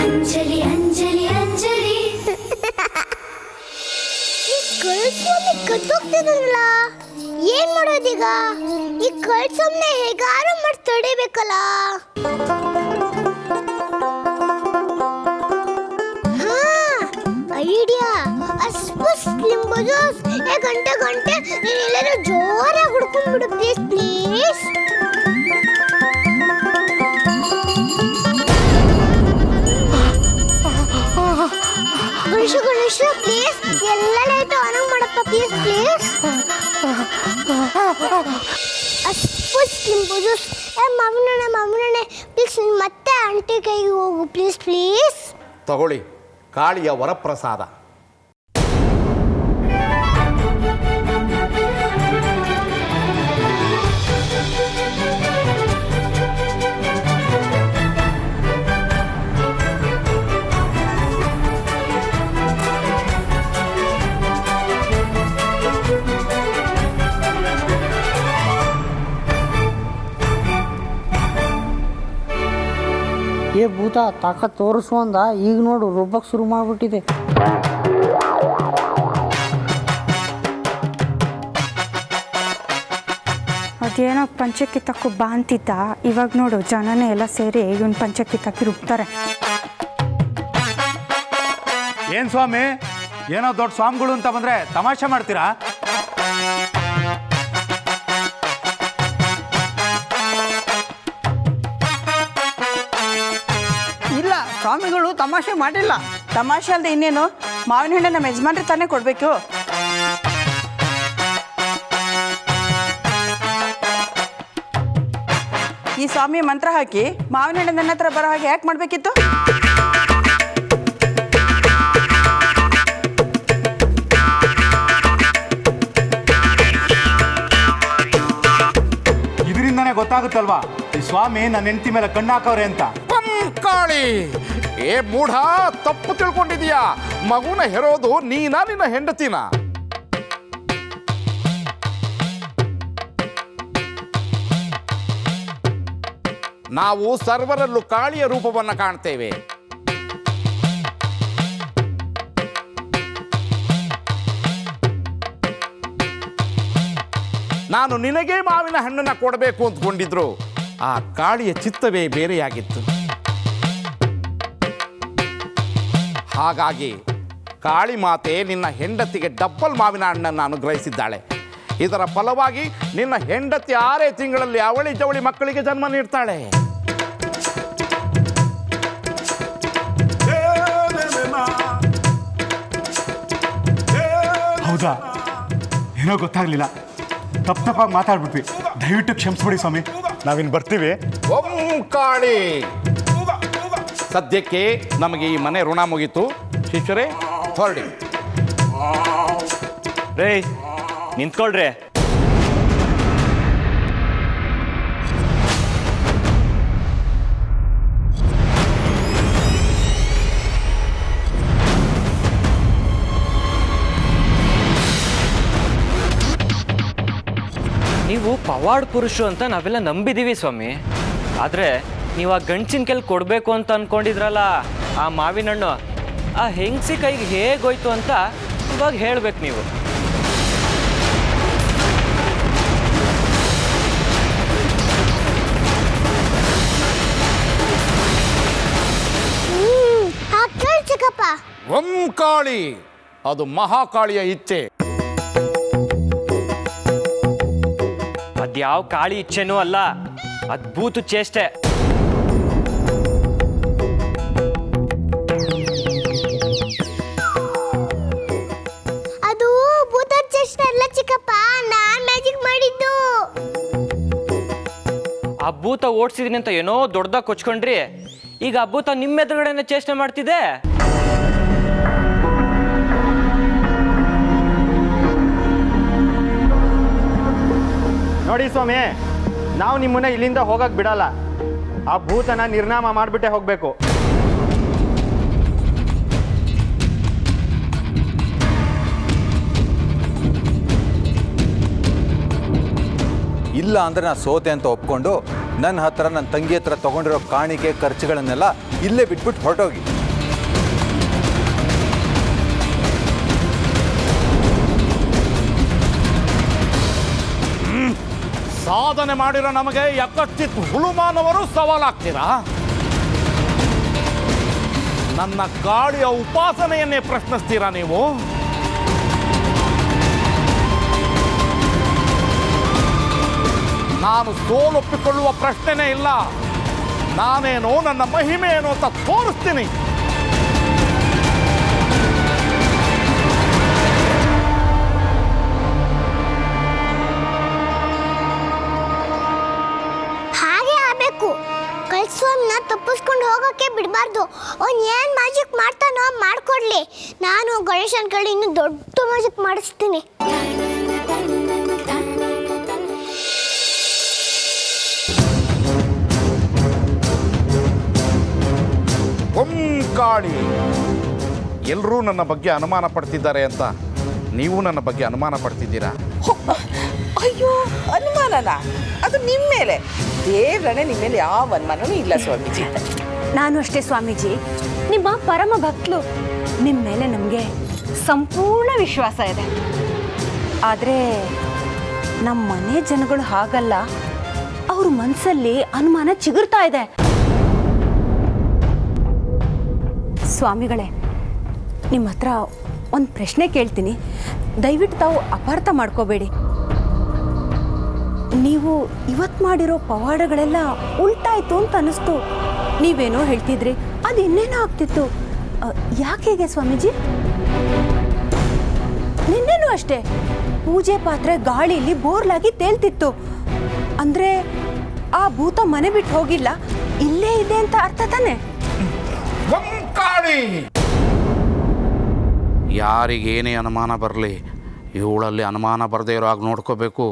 ಅಂಜಲಿ ಅಂಜಲಿ ಅಂಜಲಿ ಸ್ವಾಮಿ ಕತ್ತೋಗ್ತಿದ್ರಲ್ಲ, ಏನ್ ಮಾಡೋದೀಗ? ಈ ಕಳ್ಸೊಮ್ನೆ ಹೇಗಾರು ಮಾಡಿ ತಡಿಬೇಕಲ್ಲ. ಐಡಿಯಾ, ಅಸ್ಪುಸ್ ಲಿಂಬು ಜ್ಯೂಸ್. ಗಂಟೆ ಗಂಟೆ ನೀನು ಎಲ್ಲರೂ ಜೋರಾಗಿ ಹುಡ್ಕೊಂಡ್ಬಿಡು please please. Ganesha Ganesha please, ಎಲ್ಲ ಲೈಟ್ ಆನ್ ಮಾಡಪ್ಪ ಪ್ಲೀಸ್ ಪ್ಲೀಸ್. ಅಸ್ಪುಸ್ ಲಿಂಬು ಜ್ಯೂಸ್. ಮಾಮೂನೆ ಪ್ಲೀಸ್, ಮತ್ತೆ ಆಂಟಿ ಕೈಗೆ ಹೋಗು ಪ್ಲೀಸ್ ಪ್ಲೀಸ್. ತಗೊಳ್ಳಿ ಕಾಳಿಯ ವರಪ್ರಸಾದ. ಏ ಭೂತ, ತಾಕತ್ ತೋರಿಸುವಂದ ಈಗ ನೋಡು ರುಬ್ಬಕ್ಕೆ ಶುರು ಮಾಡಿಬಿಟ್ಟಿದೆ. ಅದೇನೋ ಪಂಚಕ್ಕೆ ತಕ್ಕೋ ಬಾ ಅಂತಿದ್ದ, ಇವಾಗ ನೋಡು ಜನನೇ ಎಲ್ಲ ಸೇರಿ ಇವನ್ ಪಂಚಕ್ಕೆ ತಕ್ಕಿ ರುಬ್ತಾರೆ. ಏನ್ ಸ್ವಾಮಿ, ಏನೋ ದೊಡ್ಡ ಸ್ವಾಮಿಗಳು ಅಂತ ಬಂದ್ರೆ ತಮಾಷೆ ಮಾಡ್ತೀರಾ? ಇಲ್ಲ, ಸ್ವಾಮಿಗಳು ತಮಾಷೆ ಮಾಡಿಲ್ಲ. ತಮಾಷೆ ಅಲ್ಲದೆ ಇನ್ನೇನು, ಮಾವಿನ ಹಣ್ಣು ನಮ್ಮ ಯಜಮಾನ್ರಿ ತಾನೇ ಕೊಡಬೇಕು. ಈ ಸ್ವಾಮಿ ಮಂತ್ರ ಹಾಕಿ ಮಾವಿನ ಹಣ್ಣು ನನ್ನ ಹತ್ರ ಬರೋ ಹಾಗೆ ಯಾಕೆ ಮಾಡಬೇಕಿತ್ತು? ಇದರಿಂದಾನೇ ಗೊತ್ತಾಗುತ್ತಲ್ವಾ ಈ ಸ್ವಾಮಿ ನನ್ನ ಹೆಂಡತಿ ಮೇಲೆ ಕಣ್ಣು ಹಾಕವ್ರೆ ಅಂತ. ಕಾಳಿ, ಏ ಮೂಢ, ತಪ್ಪು ತಿಳ್ಕೊಂಡಿದೀಯಾ. ಮಗುನ ಹೆರೋದು ನೀನಾ ನಿನ್ನ ಹೆಂಡತಿನ? ನಾವು ಸರ್ವರಲ್ಲೂ ಕಾಳಿಯ ರೂಪವನ್ನು ಕಾಣ್ತೇವೆ. ನಾನು ನಿನಗೇ ಮಾವಿನ ಹಣ್ಣನ್ನು ಕೊಡಬೇಕು ಅಂದ್ಕೊಂಡಿದ್ರು ಆ ಕಾಳಿಯ ಚಿತ್ತವೇ ಬೇರೆಯಾಗಿತ್ತು. ಹಾಗಾಗಿ ಕಾಳಿ ಮಾತೆ ನಿನ್ನ ಹೆಂಡತಿಗೆ ಡಬ್ಬಲ್ ಮಾವಿನ ಹಣ್ಣನ್ನು ಅನುಗ್ರಹಿಸಿದ್ದಾಳೆ. ಇದರ ಫಲವಾಗಿ ನಿನ್ನ ಹೆಂಡತಿ 6 ತಿಂಗಳಲ್ಲಿ ಅವಳಿ ಜವಳಿ ಮಕ್ಕಳಿಗೆ ಜನ್ಮ ನೀಡ್ತಾಳೆ. ಹೌದಾ? ಏನೋ ಗೊತ್ತಾಗ್ಲಿಲ್ಲ, ತಪ್ಪಾಗಿ ಮಾತಾಡ್ಬಿಟ್ವಿ, ದಯವಿಟ್ಟು ಕ್ಷಮಿಸ್ಬಿಡಿ ಸ್ವಾಮಿ. ನಾವಿನ್ ಬರ್ತೀವಿ. ಓಂ ಕಾಳಿ, ಸದ್ಯಕ್ಕೆ ನಮಗೆ ಈ ಮನೆ ಋಣ ಮುಗೀತು. ಶಿಷ್ಯರೇ ಹೊರಡಿ. ರೇ ನಿಂತ್ಕೊಳ್ರಿ. ನೀವು ಪವಾಡ್ ಪುರುಷರು ಅಂತ ನಾವೆಲ್ಲ ನಂಬಿದ್ದೀವಿ ಸ್ವಾಮಿ. ಆದರೆ ನೀವು ಆ ಗಂಚಿನ ಕೆಲ್ ಕೊಡಬೇಕು ಅಂತ ಅಂದ್ಕೊಂಡಿದ್ರಲ್ಲ, ಆ ಮಾವಿನ ಹಣ್ಣು ಆ ಹೆಂಗಸಿ ಕೈಗೆ ಹೇಗೋಯ್ತು ಅಂತ ಇವಾಗ ಹೇಳ್ಬೇಕು ನೀವು. ಚಿಕ್ಕಪ್ಪ, ಓಂ ಕಾಳಿ, ಅದು ಮಹಾಕಾಳಿಯ ಇಚ್ಛೆ. ಅದ್ಯಾವ ಕಾಳಿ ಇಚ್ಛೆನೂ ಅಲ್ಲ, ಅದ್ಭುತ ಚೇಷ್ಟೆ. ಅದು ಭೂತ ಚೇಷ್ಟೆ ಅಲ್ಲ ಚಿಕ್ಕಪ್ಪ, ನಾನ್ ಮ್ಯಾಜಿಕ್ ಮಾಡಿದ್ದು. ಆ ಭೂತ ಓಡಿಸಿದೀನಿ ಅಂತ ಏನೋ ದೊಡ್ಡದಾಗ ಕೊಚ್ಕೊಂಡ್ರಿ, ಈಗ ಆ ಭೂತ ನಿಮ್ಮ ಎದುರುಗಡೆನೆ ಚೇಷ್ಟೆ ಮಾಡ್ತಿದೆ. ನೋಡಿ ಸ್ವಾಮಿ, ನಾವು ನಿಮ್ಮನ್ನ ಇಲ್ಲಿಂದ ಹೋಗಕ್ಕೆ ಬಿಡಲ್ಲ. ಆ ಭೂತನ ನಿರ್ನಾಮ ಮಾಡಿಬಿಟ್ಟೆ ಹೋಗಬೇಕು. ಇಲ್ಲ ಅಂದರೆ ನಾನು ಸೋತೆ ಅಂತ ಒಪ್ಕೊಂಡು ನನ್ನ ಹತ್ರ ನನ್ನ ತಂಗಿ ಹತ್ರ ತೊಗೊಂಡಿರೋ ಕಾಣಿಕೆ ಖರ್ಚುಗಳನ್ನೆಲ್ಲ ಇಲ್ಲೇ ಬಿಟ್ಬಿಟ್ಟು ಹೊರಟೋಗಿ. ಸಾಧನೆ ಮಾಡಿರೋ ನಮಗೆ ಯಕಶ್ಚಿತ್ ಹುಳುಮಾನವರು ಸವಾಲಾಗ್ತೀರಾ? ನನ್ನ ಗಾಳಿಯ ಉಪಾಸನೆಯನ್ನೇ ಪ್ರಶ್ನಿಸ್ತೀರಾ ನೀವು? ನಾನು ಸೋಲೊಪ್ಪಿಕೊಳ್ಳುವ ಪ್ರಶ್ನೆನೇ ಇಲ್ಲ. ನಾನೇನೋ ನನ್ನ ಮಹಿಮೆ ಏನು ಅಂತ ತೋರಿಸ್ತೀನಿ. ಹಾಗೆ ಆಗಬೇಕು. ಕಳ್ಸ್ವಾಮಿನ ತಪ್ಪಿಸ್ಕೊಂಡು ಹೋಗೋಕ್ಕೆ ಬಿಡಬಾರ್ದು. ಅವ್ನು ಏನು ಮ್ಯಾಜಿಕ್ ಮಾಡ್ತಾನೋ ಮಾಡ್ಕೊಡ್ಲಿ. ನಾನು ಗಣೇಶನ ಕಡೆ ಇನ್ನೂ ದೊಡ್ಡ ಮ್ಯಾಜಿಕ್ ಮಾಡಿಸ್ತೀನಿ. ಗಾಳಿ ಎಲ್ಲರೂ ನನ್ನ ಬಗ್ಗೆ ಅನುಮಾನ ಪಡ್ತಿದ್ದಾರೆ ಅಂತ ನೀವು ನನ್ನ ಬಗ್ಗೆ ಅನುಮಾನ ಪಡ್ತಿದ್ದೀರಾ? ಅಯ್ಯೋ, ಅನುಮಾನನ? ಅದು ನಿಮ್ಮ ಮೇಲೆ. ದೇವ್ರನೇ ನಿಮ್ಮ ಮೇಲೆ ಯಾವ ಅನುಮಾನನೂ ಇಲ್ಲ ಸ್ವಾಮೀಜಿ. ನಾನು ಅಷ್ಟೇ ಸ್ವಾಮೀಜಿ, ನಿಮ್ಮ ಪರಮ ಭಕ್ತರು. ನಿಮ್ಮ ಮೇಲೆ ನಮಗೆ ಸಂಪೂರ್ಣ ವಿಶ್ವಾಸ ಇದೆ. ಆದರೆ ನಮ್ಮ ಮನೆ ಜನಗಳು ಹಾಗಲ್ಲ. ಅವ್ರ ಮನಸ್ಸಲ್ಲಿ ಅನುಮಾನ ಚಿಗುರ್ತಾ ಇದೆ. ಸ್ವಾಮಿಗಳೇ, ನಿಮ್ಮ ಹತ್ರ ಒಂದು ಪ್ರಶ್ನೆ ಕೇಳ್ತೀನಿ. ದಯವಿಟ್ಟು ತಾವು ಅಪಾರ್ಥ ಮಾಡ್ಕೋಬೇಡಿ. ನೀವು ಇವತ್ತು ಮಾಡಿರೋ ಪವಾಡಗಳೆಲ್ಲ ಉಲ್ಟಾಯ್ತು ಅಂತ ಅನ್ನಿಸ್ತು. ನೀವೇನೋ ಹೇಳ್ತಿದ್ರಿ, ಅದು ಇನ್ನೇನೋ ಆಗ್ತಿತ್ತು. ಯಾಕೆ ಸ್ವಾಮೀಜಿ? ನಿನ್ನೇನೂ ಅಷ್ಟೇ ಪೂಜೆ ಪಾತ್ರೆ ಗಾಳಿಲಿ ಬೋರ್ಲಾಗಿ ತೇಲ್ತಿತ್ತು. ಅಂದರೆ ಆ ಭೂತ ಮನೆ ಬಿಟ್ಟು ಹೋಗಿಲ್ಲ, ಇಲ್ಲೇ ಇದೆ ಅಂತ ಅರ್ಥ ತಾನೆ? ಯಾರಿಗೇನೇ ಅನುಮಾನ ಬರಲಿ, ಇವಳಲ್ಲಿ ಅನುಮಾನ ಬರದೇ ಇರೋ ಹಾಗೆ ನೋಡ್ಕೋಬೇಕು.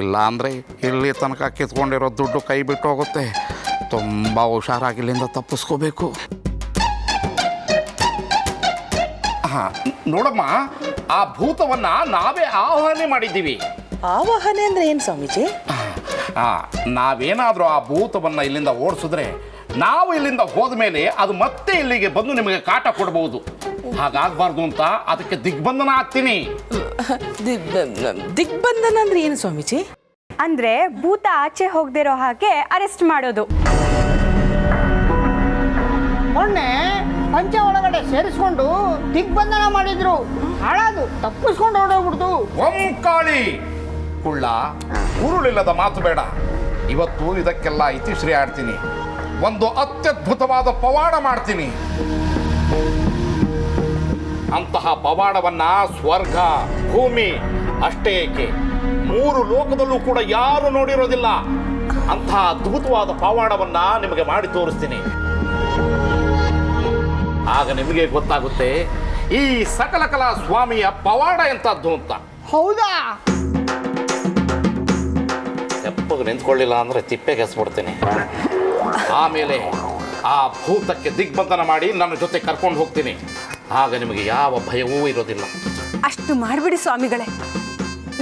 ಇಲ್ಲ ಅಂದರೆ ಇಲ್ಲಿ ತನಕ ಕಿತ್ಕೊಂಡಿರೋ ದುಡ್ಡು ಕೈ ಬಿಟ್ಟು ಹೋಗುತ್ತೆ. ತುಂಬ ಹುಷಾರಾಗಿ ಇಲ್ಲಿಂದ ತಪ್ಪಿಸ್ಕೋಬೇಕು. ಹಾಂ ನೋಡಮ್ಮ, ಆ ಭೂತವನ್ನು ನಾವೇ ಆವಾಹನೆ ಮಾಡಿದ್ದೀವಿ. ಆವಾಹನೆ ಅಂದರೆ ಏನು ಸ್ವಾಮೀಜಿ? ನಾವೇನಾದರೂ ಆ ಭೂತವನ್ನು ಇಲ್ಲಿಂದ ಓಡಿಸಿದ್ರೆ ನಾವು ಇಲ್ಲಿಂದ ಹೋದ ಮೇಲೆ ಅದು ಮತ್ತೆ ಇಲ್ಲಿಗೆ ಬಂದು ನಿಮಗೆ ಕಾಟ ಕೊಡಬಹುದು. ಹಾಗಾಗಬಾರ್ದು ಅಂತ ಅದಕ್ಕೆ ದಿಗ್ಬಂಧನ ಆಗ್ತೀನಿ. ದಿಗ್ಬಂಧನ ಅಂದ್ರೆ ಏನು ಸ್ವಾಮೀಜಿ? ಅಂದರೆ ಭೂತ ಆಚೆ ಹೋಗದಿರೋ ಹಾಗೆ ಅರೆಸ್ಟ್ ಮಾಡೋದು. ಮೊನ್ನೆ ಪಂಚೆ ಒಳಗಡೆ ಸೇರಿಸ್ಕೊಂಡು ದಿಗ್ಬಂಧನ ಮಾಡಿದ್ರು. ಹಾಳಾದು ತಪ್ಪಿಸ್ಕೊಂಡು ಹೊರಡೋಗ್ಬಿಡ್ತು. ಕಾಳಿ ಕುಳ್ಳ, ಉರುಳಿಲ್ಲದ ಮಾತು ಬೇಡ. ಇವತ್ತು ಇದಕ್ಕೆಲ್ಲ ಇತಿಶ್ರೀ ಆಡ್ತೀನಿ. ಒಂದು ಅತ್ಯದ್ಭುತವಾದ ಪವಾಡ ಮಾಡ್ತೀನಿ. ಅಂತಹ ಪವಾಡವನ್ನ ಸ್ವರ್ಗ, ಭೂಮಿ ಅಷ್ಟೇ ಏಕೆ 3 ಲೋಕದಲ್ಲೂ ಕೂಡ ಯಾರು ನೋಡಿರೋದಿಲ್ಲ. ಅಂತಹ ಅದ್ಭುತವಾದ ಪವಾಡವನ್ನ ನಿಮಗೆ ಮಾಡಿ ತೋರಿಸ್ತೀನಿ. ಆಗ ನಿಮಗೆ ಗೊತ್ತಾಗುತ್ತೆ ಈ ಸಕಲ ಕಲಾ ಸ್ವಾಮಿಯ ಪವಾಡ ಎಂತದ್ದು ಅಂತ. ಹೌದಾ? ತೆಪ್ಪಗೆ ನಿಂತ್ಕೊಳ್ಳಿಲ್ಲ ಅಂದ್ರೆ ತಿಪ್ಪೆಗೆ ಎಸ್ಬಿಡ್ತೀನಿ. ಆಮೇಲೆ ಆ ಭೂತಕ್ಕೆ ದಿಗ್ಬಂಧನ ಮಾಡಿ ನನ್ನ ಜೊತೆ ಕರ್ಕೊಂಡು ಹೋಗ್ತೀನಿ. ಆಗ ನಿಮಗೆ ಯಾವ ಭಯವೂ ಇರೋದಿಲ್ಲ. ಅಷ್ಟು ಮಾಡಿಬಿಡಿ ಸ್ವಾಮಿಗಳೇ,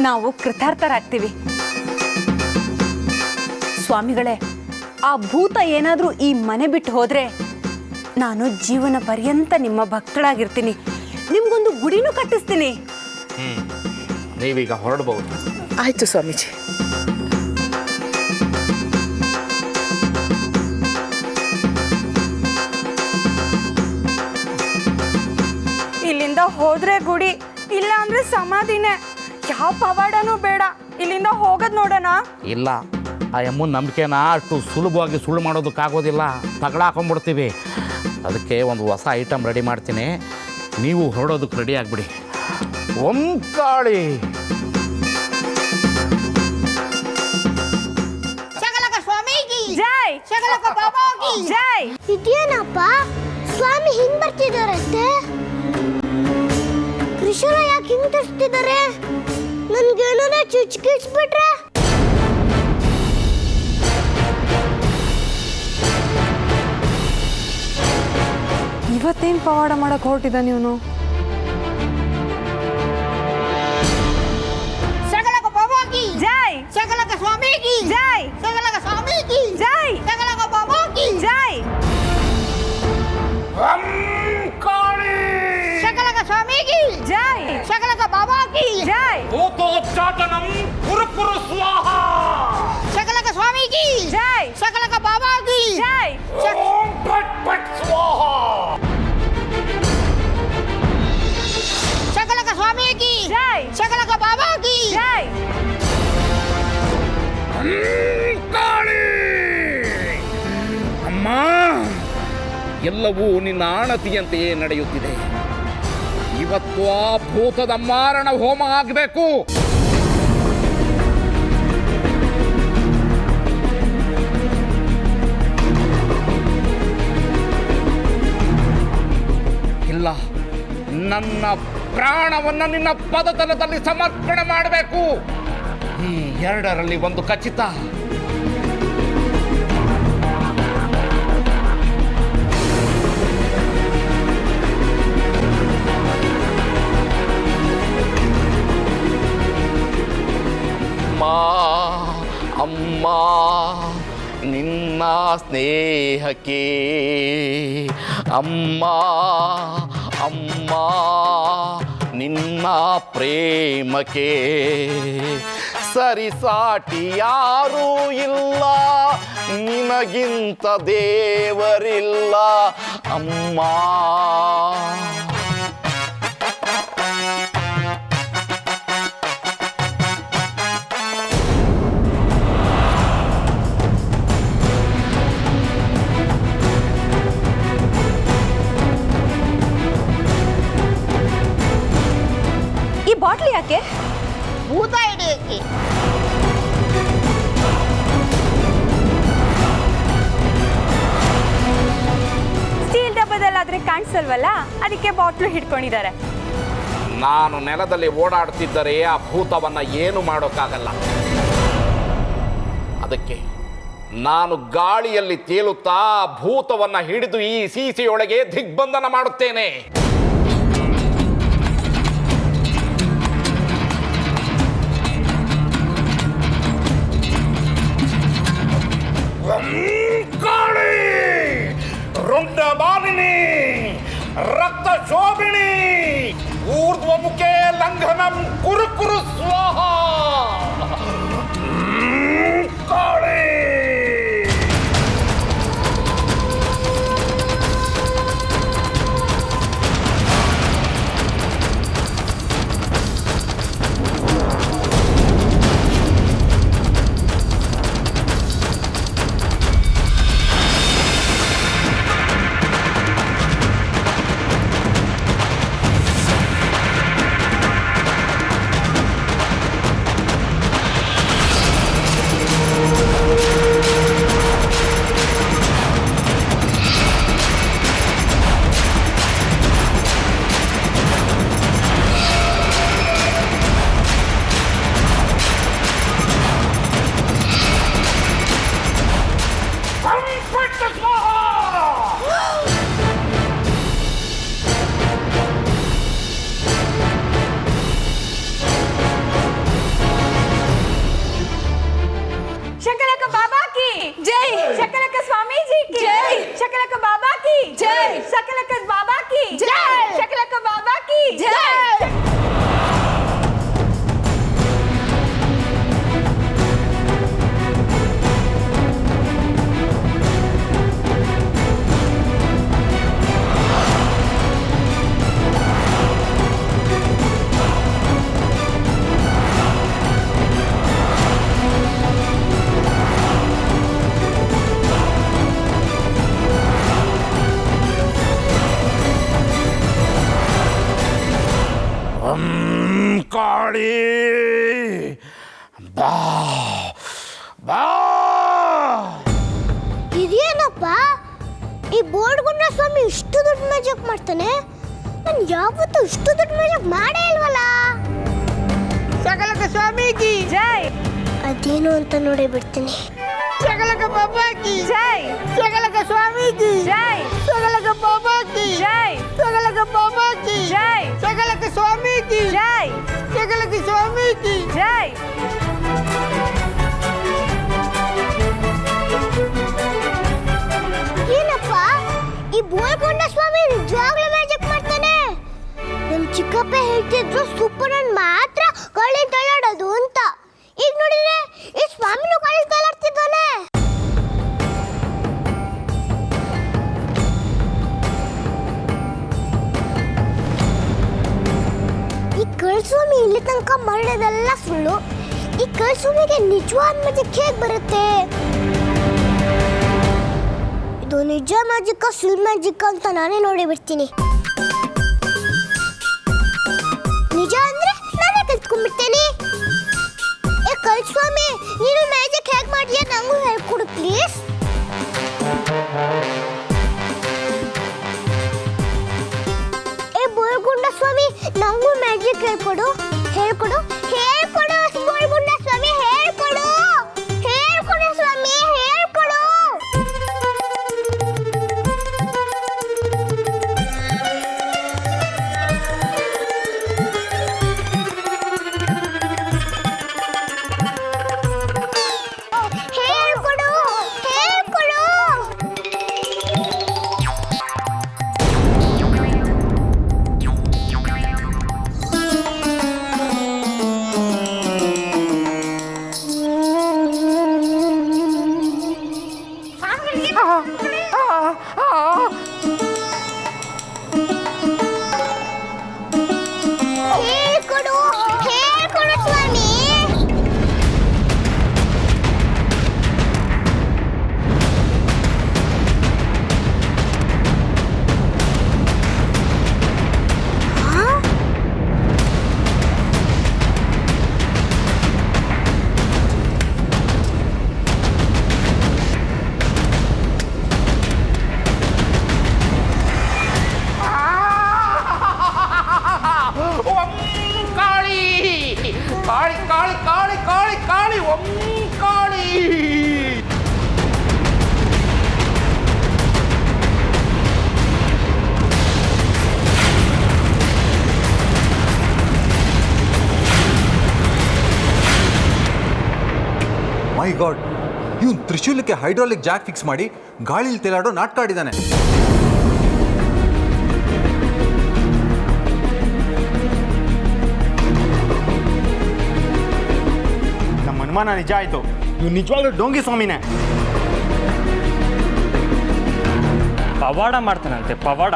ನಾವು ಕೃತಾರ್ಥರಾಗ್ತೀವಿ. ಸ್ವಾಮಿಗಳೇ, ಆ ಭೂತ ಏನಾದರೂ ಈ ಮನೆ ಬಿಟ್ಟು ಹೋದರೆ ನಾನು ಜೀವನ ಪರ್ಯಂತ ನಿಮ್ಮ ಭಕ್ತಳಾಗಿರ್ತೀನಿ. ನಿಮ್ಗೊಂದು ಗುಡಿನೂ ಕಟ್ಟಿಸ್ತೀನಿ. ನೀವೀಗ ಹೊರಡಬಹುದು. ಆಯ್ತು ಸ್ವಾಮೀಜಿ. ಇಲ್ಲಿಂದ ಹೋದ್ರೆ ಗುಡಿ, ಇಲ್ಲ ಅಂದ್ರೆ ಸಮಾಧಿನೇ. ಯಾವ ಪವಾಡನೂ ಬೇಡ, ಇಲ್ಲಿಂದ ಹೋಗೋದು ನೋಡೋಣ. ಇಲ್ಲ, ಆ ಅಮ್ಮನ ನಂಬಿಕೆನ ಅಷ್ಟು ಸುಲಭವಾಗಿ ಸುಳ್ಳು ಮಾಡೋದಕ್ಕಾಗೋದಿಲ್ಲ. ತಗಡ ಹಾಕೊಂಡ್ಬಿಡ್ತೀವಿ. ಅದಕ್ಕೆ ಒಂದು ಹೊಸ ಐಟಮ್ ರೆಡಿ ಮಾಡ್ತೀನಿ. ನೀವು ಹೊರಡೋದಕ್ಕೆ ರೆಡಿ ಆಗಿಬಿಡಿ. ಕಾಳಿ ಜೈ ಜೈ. ಇದೇನಪ್ಪ ಸ್ವಾಮಿ ಹಿಂಗ್ ಬರ್ತಿದಾರಂತೆ? ತ್ರಿಶೂಲ ಯಾಕೆ ಹಿಂಗ್ ತರಿಸ್ತಿದ್ದಾರೆ? ನನ್ಗೇನಾರ ಚುಚ್ಕಿಸ್ಬಿಟ್ರೆ? ಇವತ್ತೇನು ಪವಾಡ ಮಾಡಕ್ ಹೊರಟಿದ್ದ ನೀನು? ಸಕಲಕ ಬಾಬಾಗಿ ಜೈ ಸಕಲಕ ಸ್ವಾಮಿಗಿ ಜೈ ಸಕಲಕ ಸ್ವಾಮಿಗಿ की जय शकलक बाबा की जय शकलक स्वामी की जय शकलक बाबा की जय ಭೂತೋಚ್ಚಾಟನಂ ಕುರು ಕುರು ಸ್ವಾಹ शकलक स्वामी की जय शकलक बाबा की जय ಓಂ ಪಟ್ ಪಟ್ ಸ್ವಾಹ शकलक स्वामी की जय शकलक बाबा की जय ಕಾಳಿ ಅಮ್ಮ ಎಲ್ಲವೂ ನಿನ್ನ ಆಣತಿಯಂತೆಯೇ ನಡೆಯುತ್ತಿದೆ. ಇವತ್ತು ಆ ಭೂತದ ಮಾರಣ ಹೋಮ ಆಗಬೇಕು. ಇಲ್ಲ, ನನ್ನ ಪ್ರಾಣವನ್ನು ನಿನ್ನ ಪದತಲದಲ್ಲಿ ಸಮರ್ಪಣೆ ಮಾಡಬೇಕು. ಈ ಎರಡರಲ್ಲಿ ಒಂದು ಖಚಿತ. ಅಮ್ಮ ನಿನ್ನ ಸ್ನೇಹಕ್ಕೆ ಅಮ್ಮ ಅಮ್ಮ ನಿನ್ನ ಪ್ರೇಮಕ್ಕೆ ಸರಿಸಾಟಿ ಯಾರೂ ಇಲ್ಲ, ನಿನಗಿಂತ ದೇವರಿಲ್ಲ ಅಮ್ಮ. ಈ ಬಾಟ್ಲಿ ಯಾಕೆ? ಭೂತ ಹಿಡಿಯಕ್ಕೆ. ಸ್ಟೀಲ್ ಡಬ್ಬದಲ್ಲಾದ್ರೆ ಕಾಣಿಸಲ್ವಲ್ಲ, ಅದಕ್ಕೆ ಬಾಟ್ಲು ಹಿಡ್ಕೊಂಡಿದ್ದಾರೆ. ನಾನು ನೆಲದಲ್ಲಿ ಓಡಾಡ್ತಿದ್ದರೆ ಆ ಭೂತವನ್ನ ಏನು ಮಾಡೋಕ್ಕಾಗಲ್ಲ. ಅದಕ್ಕೆ ನಾನು ಗಾಳಿಯಲ್ಲಿ ತೇಲುತ್ತಾ ಭೂತವನ್ನ ಹಿಡಿದು ಈ ಸೀಸೆಯೊಳಗೆ ದಿಗ್ಬಂಧನ ಮಾಡುತ್ತೇನೆ. ಕಾಳಿ ರುಂಡ ಬಾಲಿನಿ ರಕ್ತ ಶೋಭಿಣಿ ಊರ್ಧ್ವಮುಖೇ ಲಂಘನಂ ಕುರು ಕುರು ಸ್ವಾಹ. ಕಾಳಿ शकलक बाबा की जय शकलक स्वामी जी की जय शकलक बाबा की जय शकलक बाबा की जय शकलक बाबा की जय ಕಾಳಿ ಬಾ ಬಾ. ಇದೇನಪ್ಪ ಈ ಬೋರ್ಡ್ಗುಂಡ ಸ್ವಾಮಿ ಇಷ್ಟು ದೊಡ್ಡ ಮ್ಯಾಜಿಕ್ ಮಾಡ್ತಾನೆ? ನಾನು ಯಾವತ್ತೂ ಇಷ್ಟು ದೊಡ್ಡ ಮ್ಯಾಜಿಕ್ ಮಾಡೇ ಇಲ್ವಲ್ಲ. शकलक स्वामी की जय ಅದೇನು ಅಂತ ನೋಡಿ ಬಿಡ್ತೀನಿ. शकलक बाबा की जय शकलक स्वामी की जय शकलक बाबा की जय शकलक बाबा की जय शकलक स्वामी की जय शकलक स्वामी की जय ಸೊ ಸೂಪರ್ ಮಾತ್ರ ಗಾಳಿ ತಳ್ಳಾಡೋದು ಅಂತ. ಈಗ ನೋಡಿದ್ರೆ ಈ ಸ್ವಾಮಿನೂ ಗಾಳಿ ತಳ್ಳಾಡ್ತಿದ್ದಾನೆ. ಈ ಕಳ್ಸ್ವಾಮಿ ಇಲ್ಲಿ ತನಕ ಮಾಡಿದೆಲ್ಲ ಸುಳ್ಳು. ಈ ಕಳ್ಸ್ವಾಮಿಗೆ ನಿಜವಾದ ಮ್ಯಾಜಿಕ್ ಹೇಗೆ ಬರುತ್ತೆ? ಇದು ನಿಜ ಮ್ಯಾಜಿಕ್ ಸುಳ್ಳು ಮ್ಯಾಜಿಕ್ ಅಂತ ನಾನೇ ನೋಡಿ ಬಿಡ್ತೀನಿ. ನಿಜ ಅಂದ್ರೆ ನಾನೇ ಕಲ್ತ್ಕೊಂಡ್ಬಿಡ್ತೇನೆ. ಏ ಕಳ್ಸ್ವಾಮಿ, ನೀನು ಮ್ಯಾಜಿಕ್ ಹೇಗೆ ಮಾಡ್ತೀಯ ನಂಗೂ ಹೇಳ್ಕೊಡು ಪ್ಲೀಸ್. ಏ ಬೋಳ್ಗುಂಡ ಸ್ವಾಮಿ, ನಂಗೂ ಮ್ಯಾಜಿಕ್ ಹೇಳ್ಕೊಡು ಹೇಳ್ಕೊಡು ಹೇಳ್ಕೊಡು. ಬೋಳ್ಗುಂಡ ಸ್ವಾಮಿ ಹೇಳ್ಕೊಡು ಹೇಳ್ಕೊಡು ಸ್ವಾಮಿ ಹೇಳ್ಕೊಡು. ಹೇಳ್ಕೊಡು ಹೇಳ್ಕೊಡು. ಹೇಳ್ಕೊಡು ಹೇಳ್ಕೊಡು ಸ್ವಾಮಿ. ಕಾಳಿ ಕಾಳಿ ಕಾಳಿ ಕಾಳಿ ಕಾಳಿ ಕಾಳಿ ಕಾಳಿ. ಮೈ ಗಾಡ್, ಇವನು ತ್ರಿಶೂಲಕ್ಕೆ ಹೈಡ್ರಾಲಿಕ್ ಜಾಕ್ ಫಿಕ್ಸ್ ಮಾಡಿ ಗಾಳಿಲಿ ತೇಲಾಡೋ ನಾಟಕ ಆಡಿದ್ದಾನೆ. ನಮ್ಮ ಅನುಮಾನ ನಿಜ ಆಯ್ತು. ಇವ್ ನಿಜವಾಗ್ಲೂ ಡೋಂಗಿ ಸ್ವಾಮಿನೇ. ಪವಾಡ ಮಾಡ್ತಾನಂತೆ, ಪವಾಡ.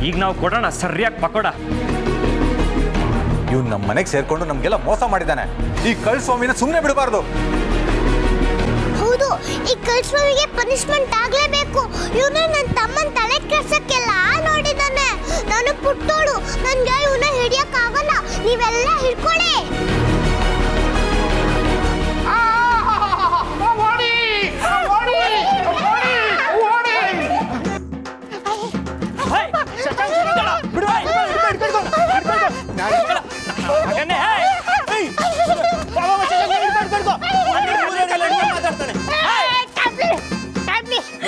ಈಗ ನಾವು ಕೊಡೋಣ ಸರಿಯಾಗಿ ಪಕೋಡ. ಇವ್ನು ನಮ್ಮ ಮನೆಗೆ ಸೇರ್ಕೊಂಡು ನಮಗೆಲ್ಲ ಮೋಸ ಮಾಡಿದ್ದಾನೆ. ಈ ಕಳ್ಸ್ವಾಮಿನ ಸುಮ್ಮನೆ ಬಿಡಬಾರ್ದು. ಹೌದು, ಈ ಕಳ್ಸ್ವಾಮಿಗೆ ಪನಿಷ್ಮೆಂಟ್ ಆಗ್ಲೇಬೇಕು. ಇವನು ನನ್ನ ತಮ್ಮನ ತಲೆ ಕೆಡ್ಸಕ್ಕೆಲ್ಲ ನೋಡಿದ್ದಾನೆ. ನಾನು ಪುಟ್ಟೋಳು, ನನ್ಗೆ ಇವನ್ನ ಹಿಡಿಯಕ್ಕಾಗಲ್ಲ. ನೀವೆಲ್ಲ ಹಿಡ್ಕೊಳ್ಳಿ.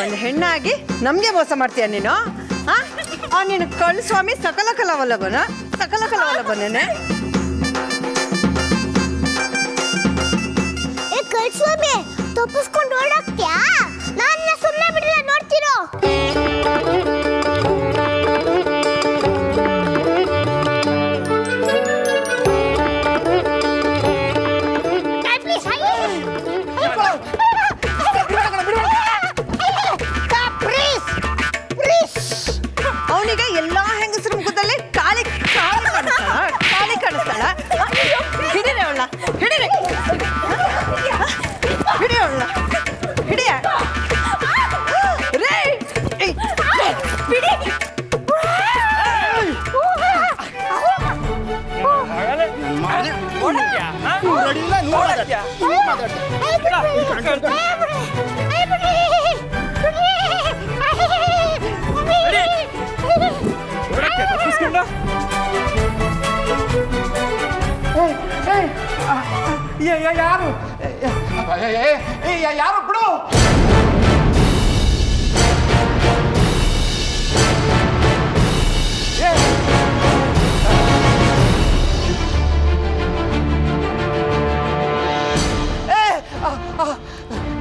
ಒಂದು ಹೆಣ್ಣಾಗಿ ನಮಗೆ ಮೋಸ ಮಾಡ್ತೀಯ ನೀನು? ನೀನು ಕಳ್ಸ್ವಾಮಿ ಸಕಲ ಕಲವಲ್ಲಭನೇ. ಏ ಕಳ್ಸ್ವಾಮಿ, ತಪ್ಪಿಸ್ಕೊಂಡು ಓಡಾಕ್ತ್ಯಾ? ನನ್ನ ಸುಮ್ಮನೆ ಬಿಡ್ರೆ ನೋಡ್ತಿರೋ. ಅವನಿಗೆ ಎಲ್ಲಾ ಹೆಂಗಸರ ಮುಖದಲ್ಲಿ ಕಾಳಿ ಕಾಣಿಸ್ತಾಳ. ಹಿಡಿರೆ ಅವಳ, ಹಿಡಿರೆ ಹಿಡಿಯವಳ, ಹಿಡಿಯ ರೇ ಬಿಡಿ. ಯಾರು ಬಿಡು.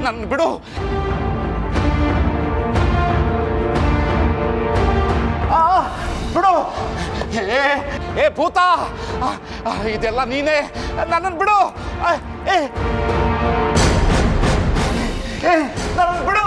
ನನ್ನ ಬಿಡು. ಬಿಡು. ಏ ಭೂತ ಇದೆಲ್ಲ ನೀನೇ ನನ್ನನ್ನು ಬಿಡು ನನ್ನನ್ನು ಬಿಡು